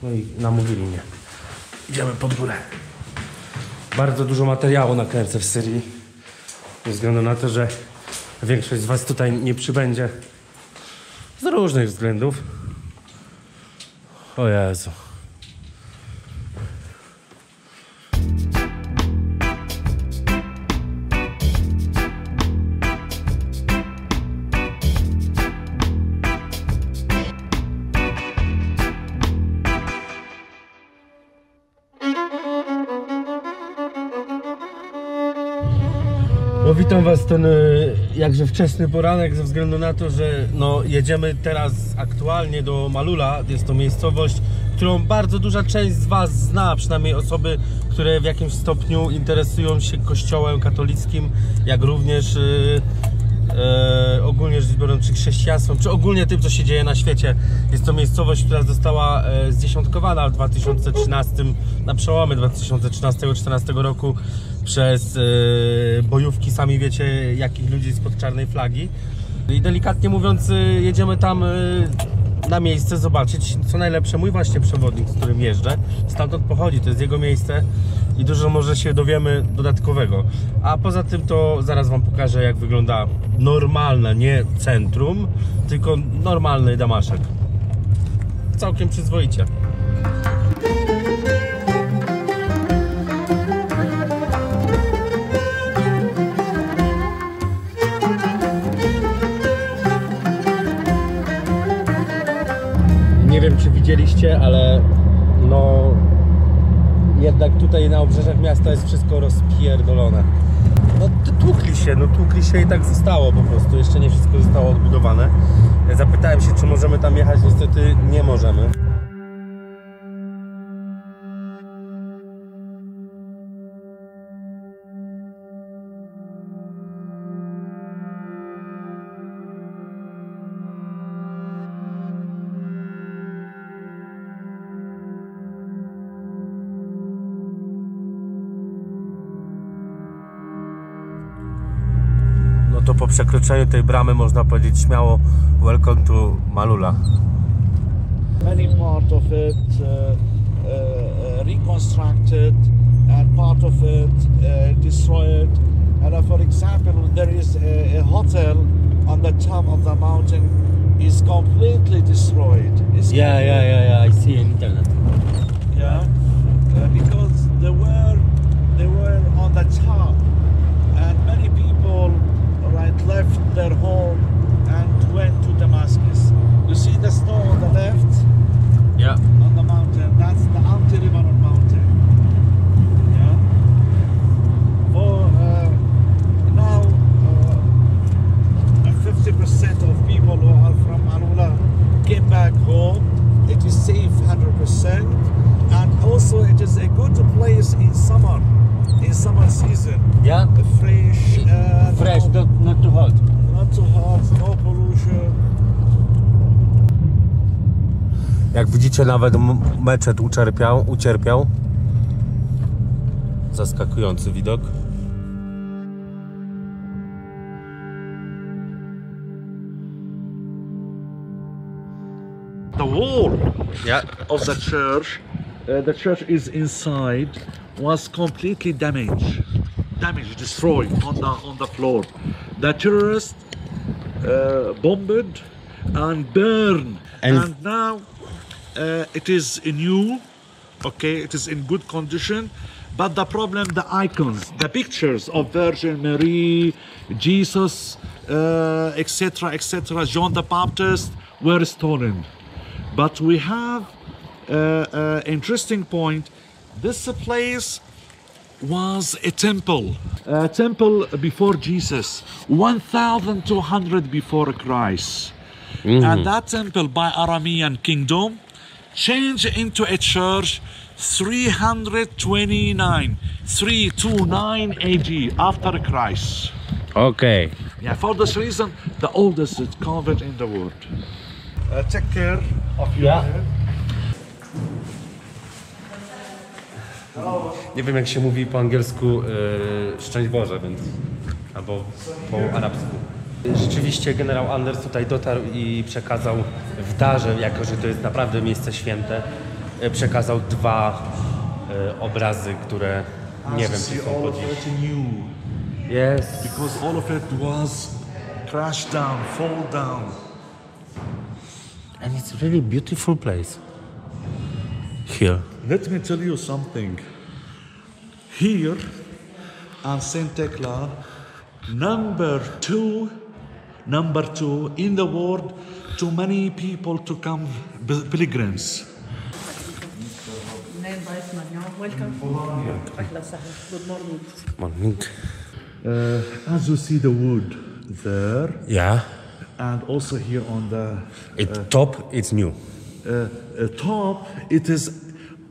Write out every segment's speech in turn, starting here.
No i namówili mnie. Idziemy pod górę. Bardzo dużo materiału nakręcę w Syrii. Ze względu na to, że większość z was tutaj nie przybędzie. Z różnych względów. O Jezu. No, witam was ten jakże wczesny poranek, ze względu na to, że no, jedziemy teraz aktualnie do Malula. Jest to miejscowość, którą bardzo duża część z was zna, przynajmniej osoby, które w jakimś stopniu interesują się kościołem katolickim, jak również ogólnie rzecz biorąc, czy chrześcijaństwem, czy ogólnie tym, co się dzieje na świecie. Jest to miejscowość, która została zdziesiątkowana w 2013, na przełomie 2013-2014 roku przez bojówki, sami wiecie, jakich ludzi spod czarnej flagi. I delikatnie mówiąc, jedziemy tam na miejsce zobaczyć, co najlepsze. Mój właśnie przewodnik, z którym jeżdżę, stamtąd pochodzi, to jest jego miejsce i dużo może się dowiemy dodatkowego. A poza tym to zaraz wam pokażę, jak wygląda normalne, nie centrum, tylko normalny Damaszek. Całkiem przyzwoicie. Nie wiem, czy widzieliście, ale no jednak tutaj na obrzeżach miasta jest wszystko rozpierdolone. No tłukli się i tak zostało po prostu. Jeszcze nie wszystko zostało odbudowane. Zapytałem się, czy możemy tam jechać. Niestety nie możemy. To po przekroczeniu tej bramy można powiedzieć śmiało welcome to Malula. Many part of it reconstructed and part of it destroyed. And for example, there is a hotel on the top of the mountain is completely destroyed. Yeah. I see in internet. Yeah, because they were on the top, and many people left their home and went to Damascus. You see the snow on the left? Yeah. On the mountain. That's the Anti-Libanon mountain. Yeah. For now, 50% of people who are from Malula came back home. It is safe 100%, and also it is a good place in summer. In summer season. Yeah. Fresh, not too hot. Not too hot, no pollution. Jak widzicie, nawet meczet ucierpiał. Zaskakujący widok. The wall of the church is inside, was completely damaged, destroyed on the floor. The terrorists bombed and burned, and now it is new. Okay, it is in good condition, but the problem, the icons, the pictures of Virgin Mary, Jesus, etc., John the Baptist were stolen. But we have interesting point. This place was a temple before Jesus, 1200 before Christ. And that temple by Aramean kingdom changed into a church 329 AD after Christ. Okay. Yeah, for this reason, the oldest convent in the world. Take care of your head. Nie wiem, jak się mówi po angielsku szczęść Boże, więc albo po arabsku. Rzeczywiście generał Anders tutaj dotarł i przekazał w darze, jako że to jest naprawdę miejsce święte, przekazał 2 obrazy, które nie wiem, czy są po dziś. Yes. Because all of it was crashed down, fall down. And it's really beautiful place. Here. Let me tell you something. Here, on Saint Tekla, number two in the world to many people to come pilgrims. Welcome. Good morning. Morning. As you see the wood there, Yeah. and also here on the Top, it's new. top, it is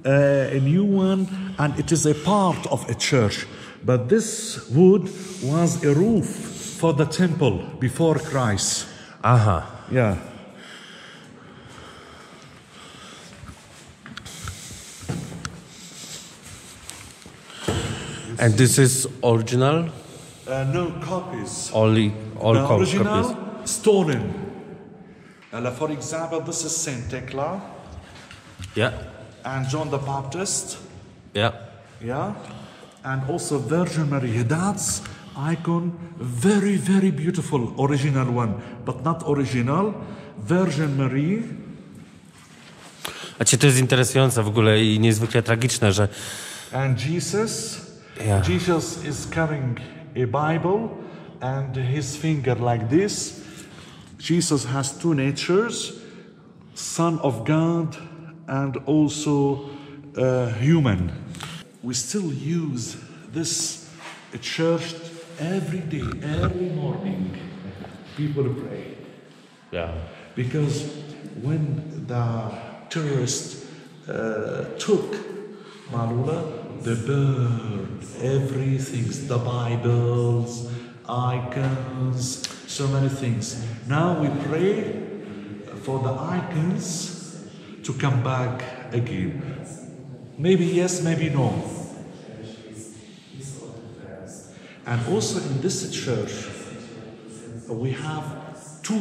a new one, and it is a part of a church. But this wood was a roof for the temple before Christ. Aha. Yeah. And this is original? No copies. All The original copies. stolen. For example, this is Saint Tekla Yeah. and John the Baptist. Yeah. Yeah, and also Virgin Mary. That's icon, very, very beautiful, original one, but not original. Virgin Mary. A to jest interesujące w ogóle i niezwykle tragiczne, że And Jesus. Yeah. Jesus is carrying a Bible and his finger like this. Jesus has 2 natures, Son of God and also human. We still use this church every day, early morning. People pray. yeah. Because when the terrorists took Malula, they burned everything, the Bibles, icons, so many things. Now we pray for the icons to come back again. Maybe yes, maybe no. And also in this church, we have 2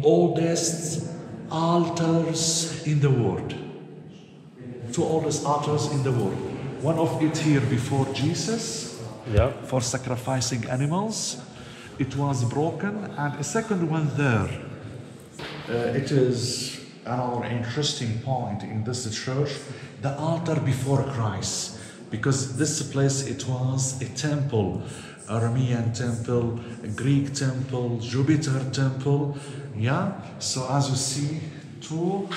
oldest altars in the world. 2 oldest altars in the world. One of it here before Jesus, Yeah. for sacrificing animals. It was broken, and a second one there. It is another interesting point in this church, the altar before Christ, because this place, it was a temple, Aramean temple, a Greek temple, Jupiter temple. Yeah, so as you see, 2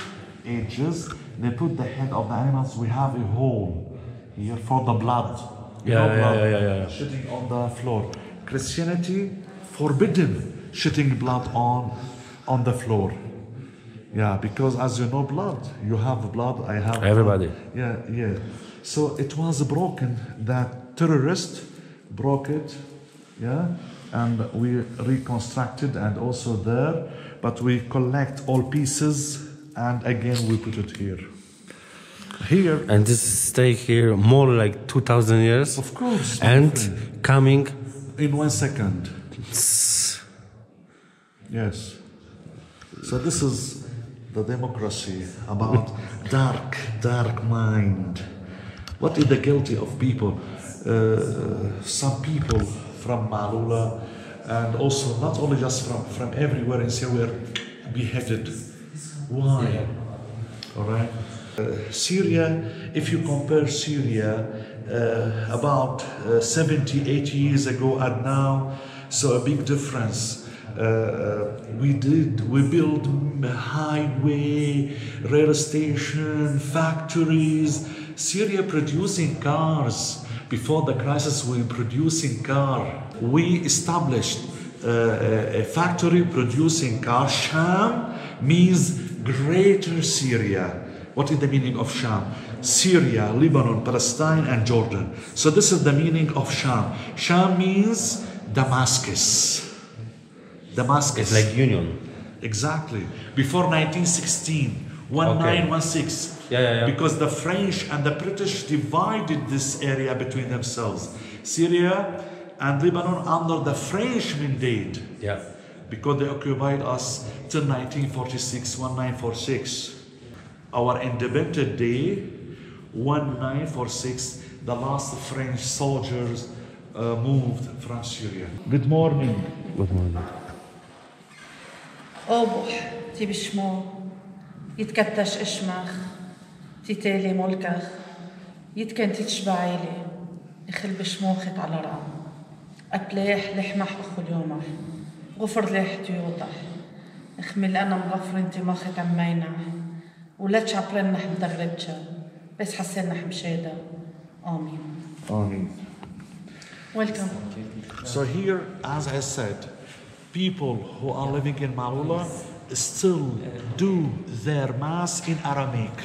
edges, they put the head of the animals. We have a hole here for the blood. Yeah. Shitting on the floor. Christianity forbidden shitting blood on the floor. Yeah, because as you know, blood, you have blood, I have Everybody. blood. Yeah. So it was broken. That terrorist broke it. Yeah, and we reconstructed, and also there, but we collect all pieces, and again we put it here. Here, And this stay here more like 2,000 years. of course, my And friend, coming. in 1 second. Yes. So this is the democracy about dark mind. What is the guilty of people? Some people from Malula, and also not only just from everywhere in Syria, were beheaded. Why? All right. Syria, if you compare Syria about 70, 80 years ago and now, so a big difference. We built highway, rail station, factories. Syria producing cars. Before the crisis, we were producing car. We established a factory producing cars. Sham means Greater Syria. What is the meaning of Sham? Syria, Lebanon, Palestine, and Jordan. So this is the meaning of Sham. Sham means Damascus. Damascus. It's like Union. Exactly. Before 1916, 1916. Yeah. Because the French and the British divided this area between themselves. Syria and Lebanon under the French mandate. Yeah. Because they occupied us till 1946, 1946. our Independence Day, 1946, the last French soldiers moved from Syria. Good morning. Good morning. أوبح تي بشمو يتكتش إشمخ تيتالي ملكخ يتكن تتشبعيلي يخل بشموخك على رام أبلاح لحمح أخو اليومح غفر ليح تيوضح اخمل أنا مغفر انتي مخك عمينح ولا تشعبرنح مدغربتشا بس حسنح مشيدا آمين. Amen. Welcome. So here, as I said, people who are living in Malula still do their mass in Aramaic,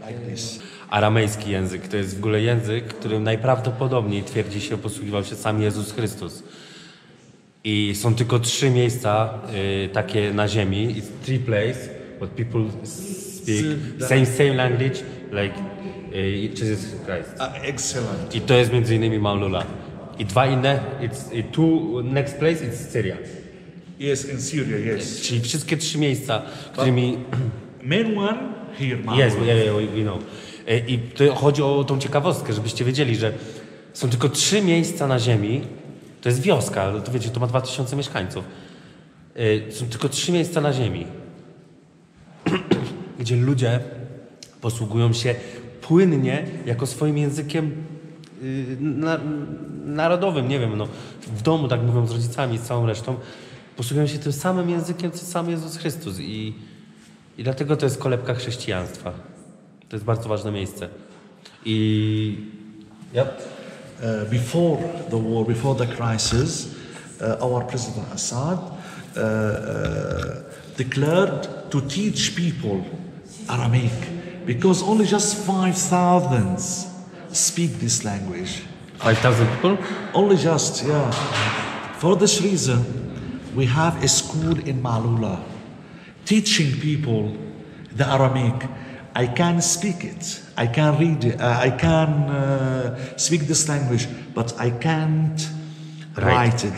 like this. Aramejski język to jest w ogóle język, którym najprawdopodobniej twierdzi się, posługiwał się sam Jezus Chrystus. I są tylko 3 miejsca takie na ziemi. It's 3 places where people speak same language like Jesus Christ. Excellent. I to jest między innymi Malula. I 2 inne, next place it's Syria. Yes, in Syria, yes. Czyli wszystkie 3 miejsca, którymi... Main one here, Malula. Yes, we know. I to chodzi o tą ciekawostkę, żebyście wiedzieli, że są tylko 3 miejsca na ziemi. To jest wioska, to wiecie, to ma 2000 mieszkańców. Są tylko 3 miejsca na ziemi, gdzie ludzie posługują się płynnie jako swoim językiem narodowym, nie wiem, no, w domu tak mówią z rodzicami, z całą resztą, posługują się tym samym językiem, co sam Jezus Chrystus i dlatego to jest kolebka chrześcijaństwa. To jest bardzo ważne miejsce. Before the war, before the crisis, our President Assad declared to teach people Aramaic because only just 5,000 speak this language. 5,000 people? Only just, yeah. For this reason, we have a school in Malula teaching people the Aramaic. I can speak it, I can read it, I can speak this language, but I can't write it.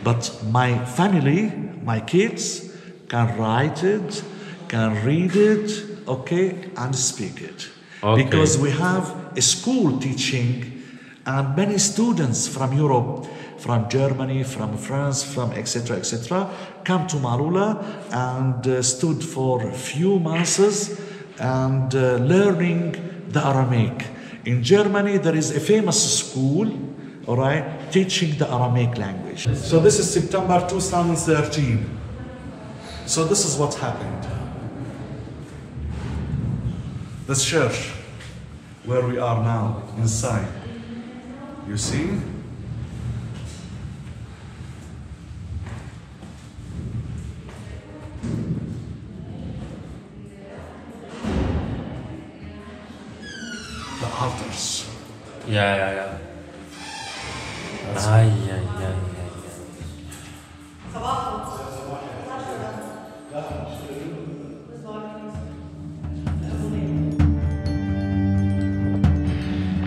But my family, my kids, can write it, can read it, okay, and speak it. Okay. Because we have a school teaching, and many students from Europe, from Germany, from France, from etc., come to Malula and stood for a few months and learning the Aramaic. In Germany, there is a famous school, all right, teaching the Aramaic language. So this is September 2013. So this is what happened. The church, where we are now, inside. You see? The altars. Ja. Aj.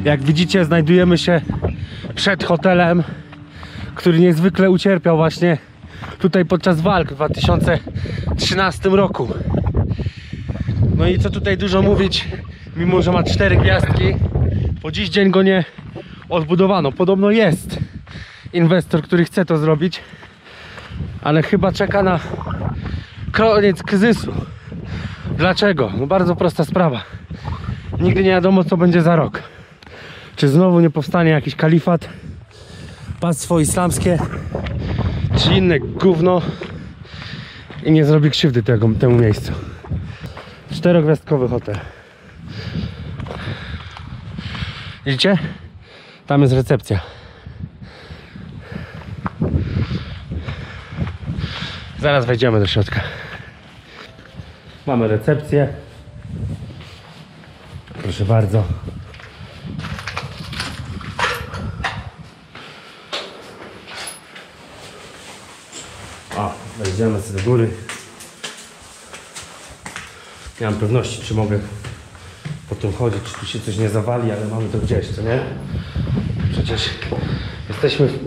Jak widzicie, znajdujemy się przed hotelem, który niezwykle ucierpiał właśnie tutaj podczas walk w 2013 roku. No i co tutaj dużo mówić, mimo że ma 4 gwiazdki, po dziś dzień go nie odbudowano. Podobno jest inwestor, który chce to zrobić, ale chyba czeka na koniec kryzysu. Dlaczego? No bardzo prosta sprawa. Nigdy nie wiadomo, co będzie za rok. Czy znowu nie powstanie jakiś kalifat, państwo islamskie, czy inne gówno i nie zrobi krzywdy temu miejscu. 4-gwiazdkowy hotel. Widzicie? Tam jest recepcja. Zaraz wejdziemy do środka. Mamy recepcję. Proszę bardzo. O, wejdziemy sobie do góry. Nie mam pewności, czy mogę po tym chodzić, czy tu się coś nie zawali, ale mamy to gdzieś, co nie? Przecież jesteśmy w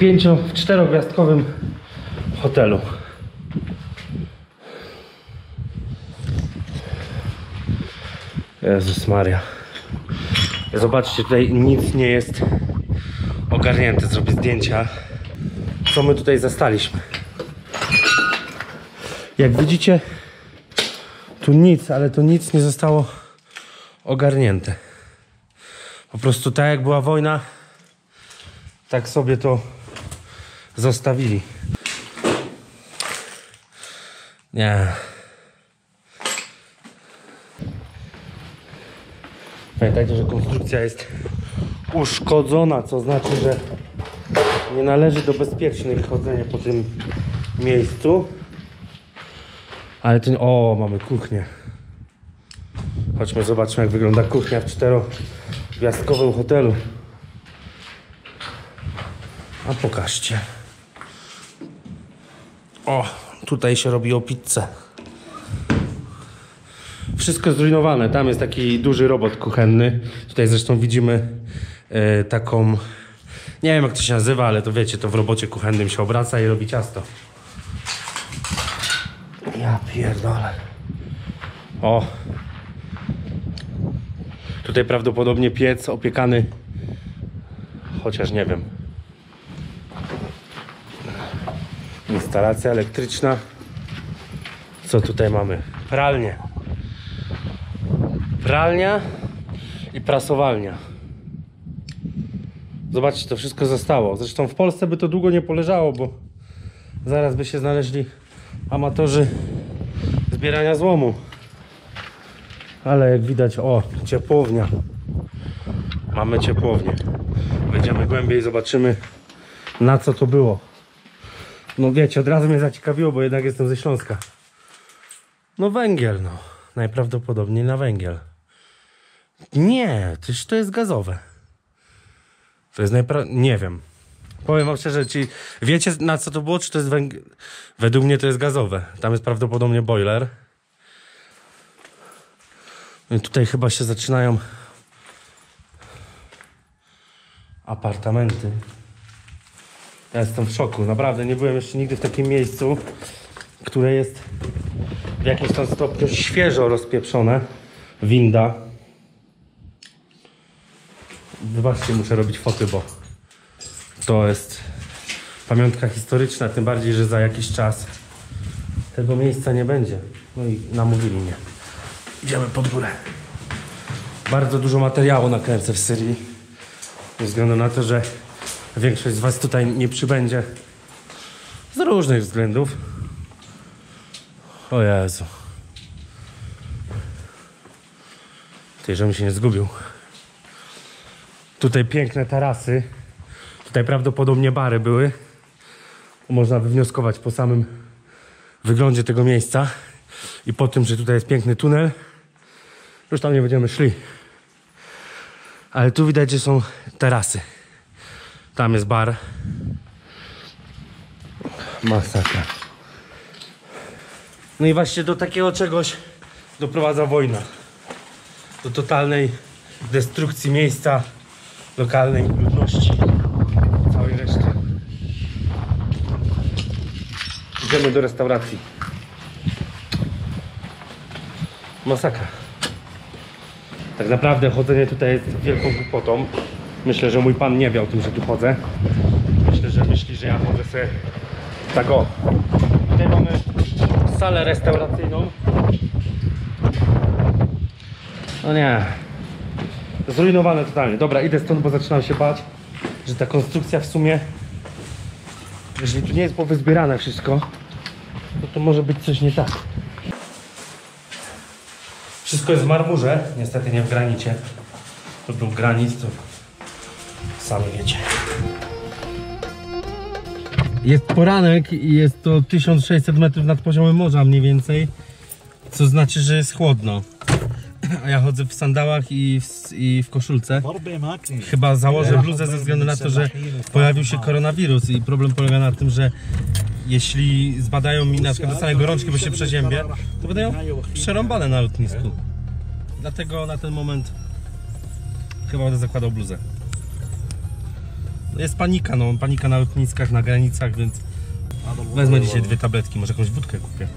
4-gwiazdkowym hotelu. Jezus Maria. Zobaczcie, tutaj nic nie jest ogarnięte. Zrobię zdjęcia, co my tutaj zastaliśmy. Jak widzicie, tu nic, ale to nic nie zostało ogarnięte. Po prostu tak jak była wojna, tak sobie to zostawili. Nie. Pamiętajcie, że konstrukcja jest uszkodzona, co znaczy, że nie należy do bezpiecznych chodzenia po tym miejscu. Ale to... O, mamy kuchnię. Chodźmy, zobaczmy, jak wygląda kuchnia w 4-gwiazdkowym hotelu. A pokażcie. O, tutaj się robiło pizzę. Wszystko zrujnowane. Tam jest taki duży robot kuchenny. Tutaj zresztą widzimy taką... Nie wiem, jak to się nazywa, ale to wiecie, to w robocie kuchennym się obraca i robi ciasto. Ja pierdolę. O. Tutaj prawdopodobnie piec opiekany. Chociaż nie wiem. Instalacja elektryczna. Co tutaj mamy? Pralnie. Pralnia i prasowalnia. Zobaczcie, to wszystko zostało. Zresztą w Polsce by to długo nie poleżało, bo zaraz by się znaleźli amatorzy zbierania złomu. Ale jak widać, o, ciepłownia. Mamy ciepłownię. Wejdziemy głębiej i zobaczymy, na co to było. No wiecie, od razu mnie zaciekawiło, bo jednak jestem ze Śląska. No węgiel, no. Najprawdopodobniej na węgiel. Nie, to jest gazowe. To jest nie wiem. Powiem wam szczerze, czy wiecie, na co to było? Czy to jest węgiel? Według mnie to jest gazowe. Tam jest prawdopodobnie boiler. I tutaj chyba się zaczynają apartamenty. Ja jestem w szoku. Naprawdę nie byłem jeszcze nigdy w takim miejscu, które jest w jakimś tam stopniu świeżo rozpieprzone. Winda. Wybaczcie, muszę robić foty, bo to jest pamiątka historyczna, tym bardziej, że za jakiś czas tego miejsca nie będzie. No i namówili mnie. Idziemy pod górę. Bardzo dużo materiału nakręcę w Syrii. Ze względu na to, że większość z was tutaj nie przybędzie. Z różnych względów. O Jezu. Ty, żebym się nie zgubił. Tutaj piękne tarasy. Tutaj prawdopodobnie bary były. Można wywnioskować po samym wyglądzie tego miejsca. I po tym, że tutaj jest piękny tunel. Już tam nie będziemy szli. Ale tu widać, że są tarasy. Tam jest bar. Masakra. No i właśnie do takiego czegoś doprowadza wojna. Do totalnej destrukcji miejsca, lokalnej ludności, całej reszty. Idziemy do restauracji. Masakra. Tak naprawdę chodzenie tutaj jest wielką głupotą. Myślę, że mój pan nie wie o tym, że tu chodzę. Myślę, że myśli, że ja chodzę sobie tak o. Tutaj mamy salę restauracyjną. No nie. Zrujnowane totalnie. Dobra, idę stąd, bo zaczynam się bać, że ta konstrukcja w sumie, jeżeli tu nie jest powyzbierane wszystko, to może być coś nie tak. Wszystko jest w marmurze, niestety nie w granicie. To był granit, to sami wiecie. Jest poranek i jest to 1600 metrów nad poziomem morza mniej więcej, co znaczy, że jest chłodno. A ja chodzę w sandałach i w koszulce. Chyba założę bluzę ze względu na to, że pojawił się koronawirus i problem polega na tym, że jeśli zbadają mi, na przykład dostanę gorączki, bo się przeziębię, to będę ją przerąbane na lotnisku. Dlatego na ten moment chyba będę zakładał bluzę. Jest panika, no, panika na lotniskach, na granicach, więc wezmę dzisiaj 2 tabletki, może jakąś wódkę kupię.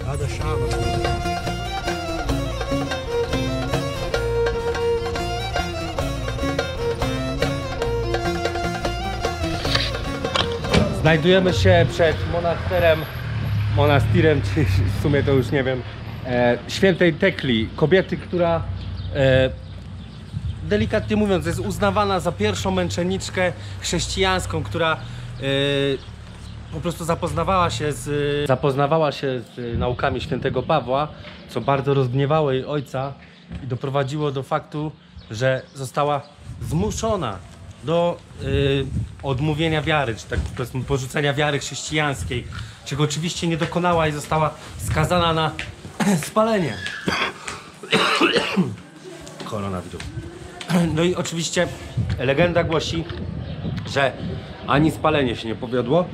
Znajdujemy się przed monastirem, czy w sumie to już nie wiem, świętej Tekli, kobiety, która delikatnie mówiąc jest uznawana za pierwszą męczenniczkę chrześcijańską, która po prostu zapoznawała się z naukami świętego Pawła, co bardzo rozgniewało jej ojca i doprowadziło do faktu, że została zmuszona do odmówienia wiary, czy tak powiedzmy porzucenia wiary chrześcijańskiej, czego oczywiście nie dokonała i została skazana na spalenie. Koronawirus. No i oczywiście legenda głosi, że ani spalenie się nie powiodło,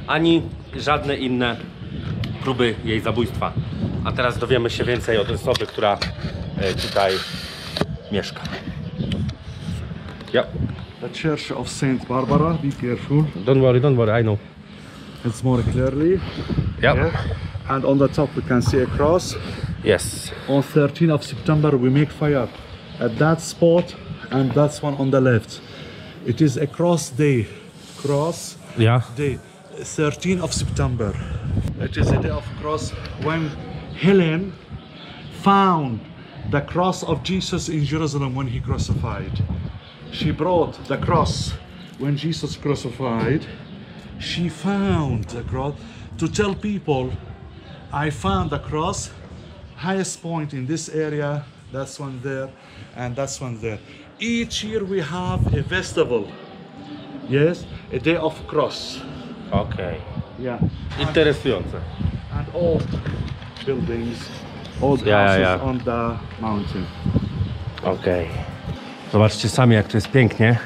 ani żadne inne próby jej zabójstwa. A teraz dowiemy się więcej od osoby, która tutaj mieszka. Yeah. The Church of Saint Barbara, be careful. Don't worry, I know. It's more clearly. Yeah. And on the top we can see a cross. Yes. On 13th of September we make fire at that spot and that's one on the left. It is a cross day. Cross Yeah. day. 13th of September. It is a day of cross when Helen found the cross of Jesus in Jerusalem when he crucified. She brought the cross when Jesus crucified. She found the cross to tell people, I found the cross, highest point in this area, that's one there, and that's one there. Each year we have a festival, yes, a day of cross. Okej. Yeah. Interesujące. And all buildings, all the houses on the mountain. Okej. Zobaczcie sami, jak to jest pięknie.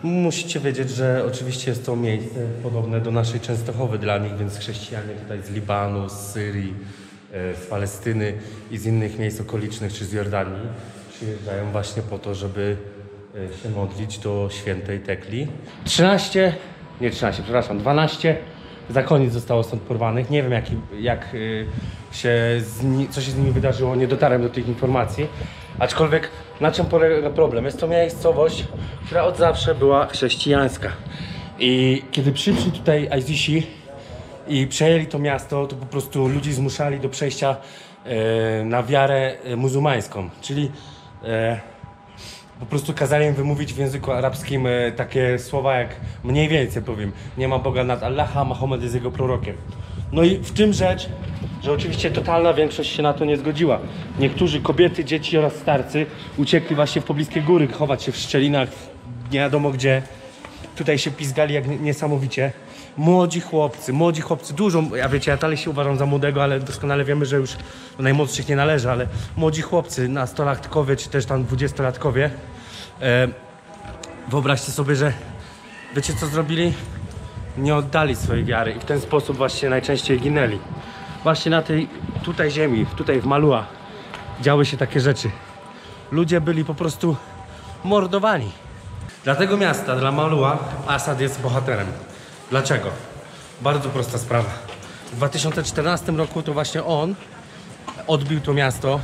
Musicie wiedzieć, że oczywiście jest to miejsce podobne do naszej Częstochowy dla nich, więc chrześcijanie tutaj z Libanu, z Syrii, z Palestyny i z innych miejsc okolicznych, czy z Jordanii przyjeżdżają właśnie po to, żeby się modlić do świętej Tekli. 12 zakonnic zostało stąd porwanych. Nie wiem co się z nimi wydarzyło, nie dotarłem do tych informacji. Aczkolwiek na czym polega problem? Jest to miejscowość, która od zawsze była chrześcijańska. I kiedy przyszli tutaj ISIS-i i przejęli to miasto, to po prostu ludzi zmuszali do przejścia na wiarę muzułmańską. Czyli po prostu kazali im wymówić w języku arabskim takie słowa jak, mniej więcej powiem, nie ma Boga nad Allaha, Mahomet jest jego prorokiem. No i w tym rzecz, że oczywiście totalna większość się na to nie zgodziła. Niektórzy kobiety, dzieci oraz starcy uciekli właśnie w pobliskie góry, chować się w szczelinach, nie wiadomo gdzie. Tutaj się pizgali jak niesamowicie. Młodzi chłopcy, dużo, ja dalej się uważam za młodego, ale doskonale wiemy, że już do najmłodszych nie należy, ale młodzi chłopcy, nastolatkowie, czy też tam 20-latkowie, wyobraźcie sobie, że wiecie co zrobili? Nie oddali swojej wiary i w ten sposób właśnie najczęściej ginęli. Właśnie na tej tutaj ziemi, tutaj w Malua działy się takie rzeczy. Ludzie byli po prostu mordowani. Dla tego miasta, dla Malua, Assad jest bohaterem. Dlaczego? Bardzo prosta sprawa. W 2014 roku to właśnie on odbił to miasto.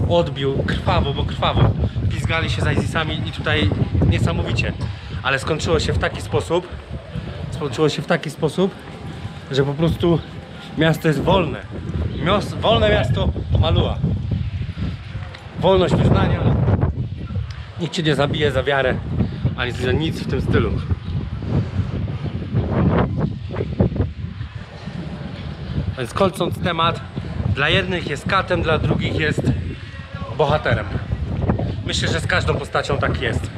Odbił krwawo, bo krwawo. Pizgali się z ISIS-ami i tutaj niesamowicie. Ale skończyło się w taki sposób, że po prostu miasto jest wolne. Wolne miasto Malua. Wolność wyznania. Nikt cię nie zabije za wiarę, ani za nic w tym stylu. Więc kończąc temat, dla jednych jest katem, dla drugich jest bohaterem. Myślę, że z każdą postacią tak jest.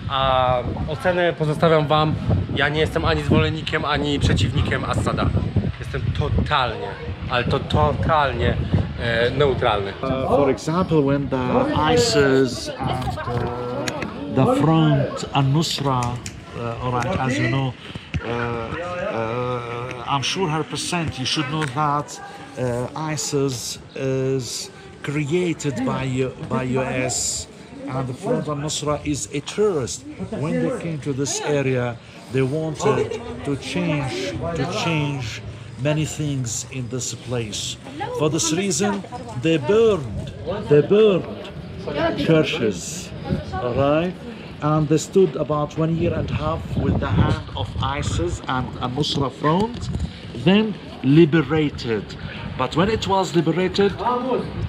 A ocenę pozostawiam wam. Ja nie jestem ani zwolennikiem, ani przeciwnikiem Assada. Jestem totalnie, ale to totalnie neutralny. For example, when the ISIS and the Front al-Nusra, alright, as you know, I'm sure 100% you should know that ISIS is created by US and the Front al-Nusra is a terrorist. When they came to this area, they wanted to change many things in this place. For this reason, they burned churches, all right? And they stood about 1 year and a half with the hand of ISIS and al-Nusra Front, then liberated. But when it was liberated,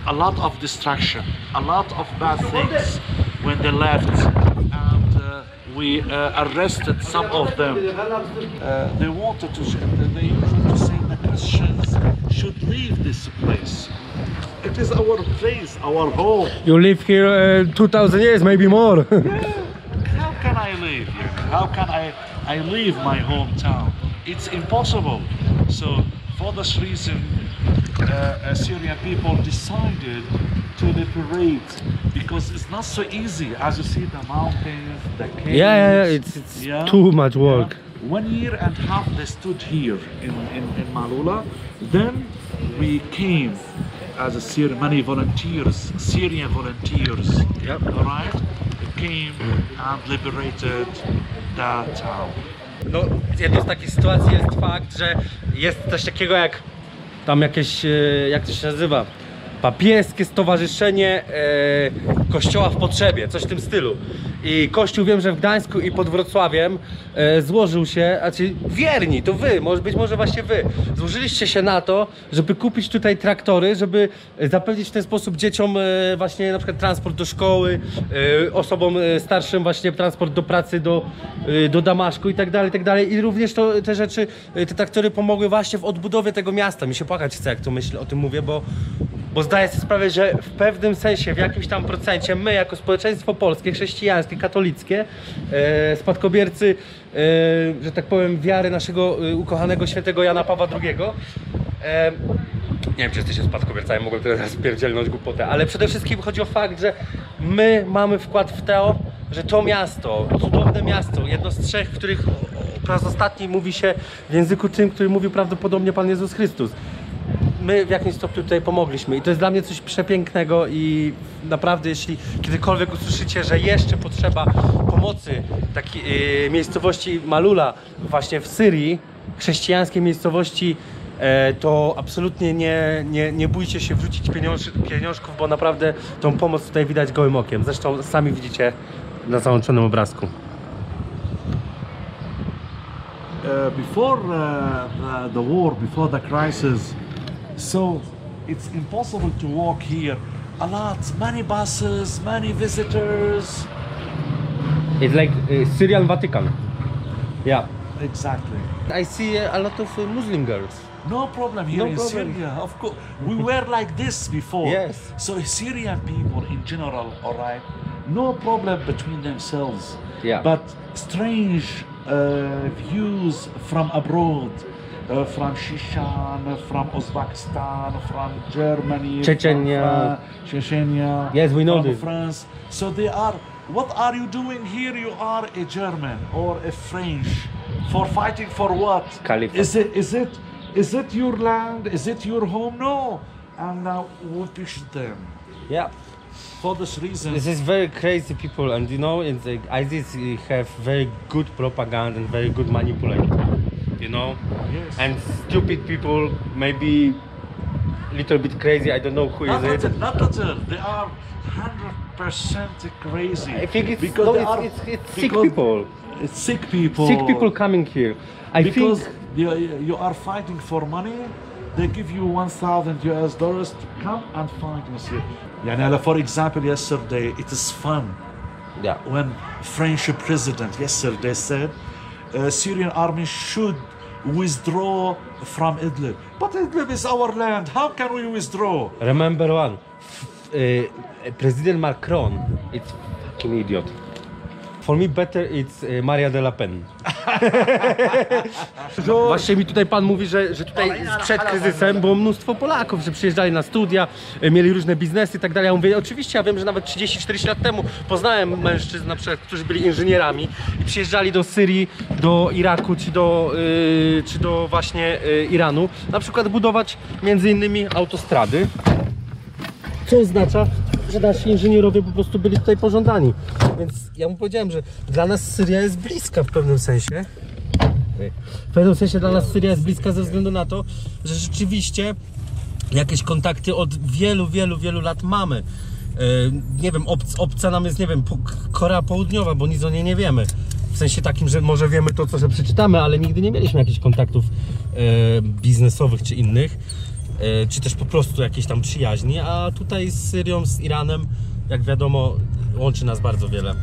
a lot of destruction, a lot of bad things when they left, and we arrested some of them. They wanted to, they usually to say the Christians should leave this place. It is our place, our home. You live here 2000 years, maybe more. How can I live here? How can I leave my hometown? It's impossible. So for this reason, Syrian people decided to liberate, because it's not so easy. As you see, the mountains, the caves. Yeah, it's too much work. 1 year and a half they stood here in Malula. Then we came as many volunteers, Syrian volunteers. Yep. All right, came and liberated the town. No, jedną z takich sytuacji jest fakt, że jest coś takiego jak tam jakieś, jak to się nazywa, papieskie stowarzyszenie kościoła w potrzebie, coś w tym stylu. I kościół, wiem, że w Gdańsku i pod Wrocławiem złożył się, znaczy wierni, to wy, być może właśnie wy, złożyliście się na to, żeby kupić tutaj traktory, żeby zapewnić w ten sposób dzieciom właśnie na przykład transport do szkoły, osobom starszym właśnie transport do pracy, do Damaszku i tak dalej. I również te rzeczy, te traktory pomogły właśnie w odbudowie tego miasta. Mi się płakać chce, jak to myślę, o tym mówię, bo zdaję sobie sprawę, że w pewnym sensie, w jakimś tam procencie my jako społeczeństwo polskie, chrześcijańskie, katolickie, spadkobiercy, że tak powiem, wiary naszego ukochanego świętego Jana Pawła II, nie wiem, czy jesteście spadkobiercami, mogłem teraz pierdzielnąć głupotę, ale przede wszystkim chodzi o fakt, że my mamy wkład w to, że to miasto, cudowne miasto, jedno z trzech, w których po raz ostatni mówi się w języku tym, który mówił prawdopodobnie Pan Jezus Chrystus. My w jakimś stopniu tutaj pomogliśmy i to jest dla mnie coś przepięknego i naprawdę, jeśli kiedykolwiek usłyszycie, że jeszcze potrzeba pomocy takiej miejscowości Malula właśnie w Syrii, chrześcijańskiej miejscowości, to absolutnie nie bójcie się wrzucić pieniążków, bo naprawdę tą pomoc tutaj widać gołym okiem. Zresztą sami widzicie na załączonym obrazku. Before the war, before the crisis, so it's impossible to walk here. A lot, many buses, many visitors. It's like Syrian Vatican. Yeah. Exactly. I see a lot of Muslim girls. No problem here in Syria, of course. We were like this before. Yes. So Syrian people in general, all right, no problem between themselves. Yeah. But strange views from abroad. From Shishan, from Uzbekistan, from Germany, Chechnya. from Chechnya. Yes, we know from this. France. So they are. What are you doing here? You are a German or a French. For fighting for what? Caliphate. Is it your land? Is it your home? No. And now we push them. Yeah. For this reason. This is very crazy people, and you know, ISIS have very good propaganda and very good manipulation. You know, Yes. and stupid people, maybe a little bit crazy. I don't know who is it. Not at all. They are 100% crazy. I think it's because no, they are it's sick because people. It's sick people. Sick people coming here. I because think you are fighting for money. They give you $1,000 US to come and fight in Syria. Yeah, for example, yesterday it is fun. yeah. When French president yesterday said Syrian army should withdraw from Idlib. But Idlib is our land. How can we withdraw? Remember one, President Macron, it's fucking idiot. For me better it's Maria de Le Pen. Właśnie mi tutaj pan mówi, że tutaj przed kryzysem było mnóstwo Polaków, że przyjeżdżali na studia, mieli różne biznesy i tak dalej. Ja mówię, oczywiście, ja wiem, że nawet 30-40 lat temu poznałem mężczyzn, na przykład, którzy byli inżynierami i przyjeżdżali do Syrii, do Iraku czy do właśnie Iranu, na przykład budować między innymi autostrady. Co oznacza, że nasi inżynierowie po prostu byli tutaj pożądani. Więc ja mu powiedziałem, że dla nas Syria jest bliska w pewnym sensie. W pewnym sensie dla nas Syria jest bliska ze względu na to, że rzeczywiście jakieś kontakty od wielu lat mamy. Nie wiem, obca nam jest, nie wiem, Korea Południowa, bo nic o niej nie wiemy. W sensie takim, że może wiemy to, co że przeczytamy, ale nigdy nie mieliśmy jakichś kontaktów biznesowych czy innych, czy też po prostu jakiejś tam przyjaźni, a tutaj z Syrią, z Iranem, jak wiadomo, łączy nas bardzo wiele.